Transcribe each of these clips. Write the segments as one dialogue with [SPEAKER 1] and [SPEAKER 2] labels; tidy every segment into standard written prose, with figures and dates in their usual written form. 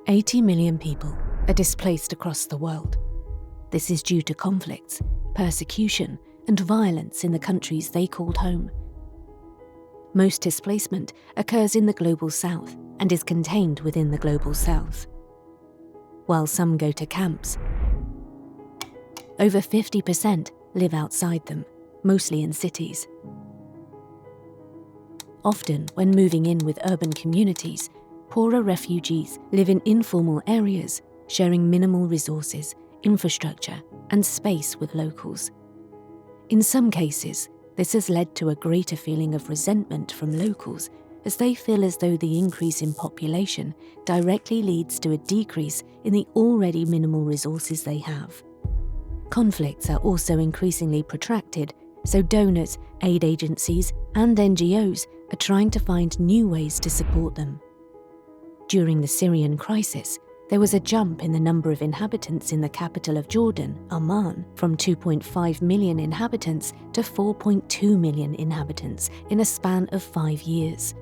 [SPEAKER 1] 80 million people are displaced across the world. This is due to conflicts, persecution, and violence in the countries they called home. Most displacement occurs in the Global South and is contained within the Global South. While some go to camps, over 50% live outside them, mostly in cities. Often, when moving in with urban communities, poorer refugees live in informal areas, sharing minimal resources, infrastructure, and space with locals. In some cases, this has led to a greater feeling of resentment from locals, as they feel as though the increase in population directly leads to a decrease in the already minimal resources they have. Conflicts are also increasingly protracted, so donors, aid agencies, and NGOs are trying to find new ways to support them. During the Syrian crisis, there was a jump in the number of inhabitants in the capital of Jordan, Amman, from 2.5 million inhabitants to 4.2 million inhabitants in a span of 5 years.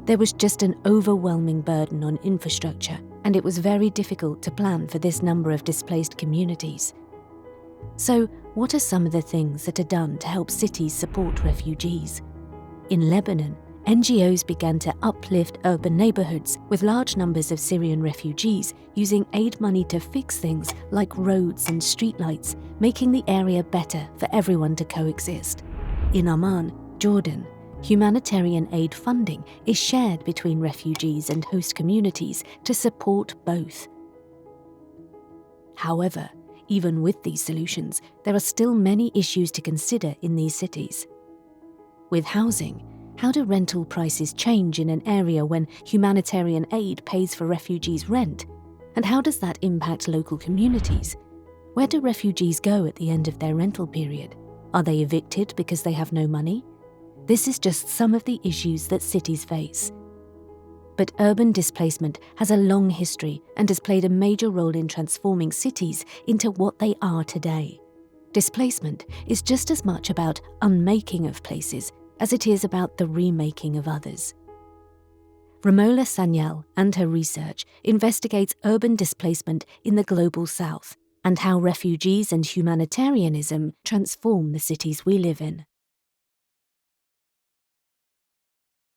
[SPEAKER 1] There was just an overwhelming burden on infrastructure, and it was very difficult to plan for this number of displaced communities. So, what are some of the things that are done to help cities support refugees? In Lebanon, NGOs began to uplift urban neighborhoods with large numbers of Syrian refugees using aid money to fix things like roads and streetlights, making the area better for everyone to coexist. In Amman, Jordan, humanitarian aid funding is shared between refugees and host communities to support both. However, even with these solutions, there are still many issues to consider in these cities. With housing, how do rental prices change in an area when humanitarian aid pays for refugees' rent? And how does that impact local communities? Where do refugees go at the end of their rental period? Are they evicted because they have no money? This is just some of the issues that cities face. But urban displacement has a long history and has played a major role in transforming cities into what they are today. Displacement is just as much about unmaking of places as it is about the remaking of others. Romola Sanyal and her research investigates urban displacement in the Global South and how refugees and humanitarianism transform the cities we live in.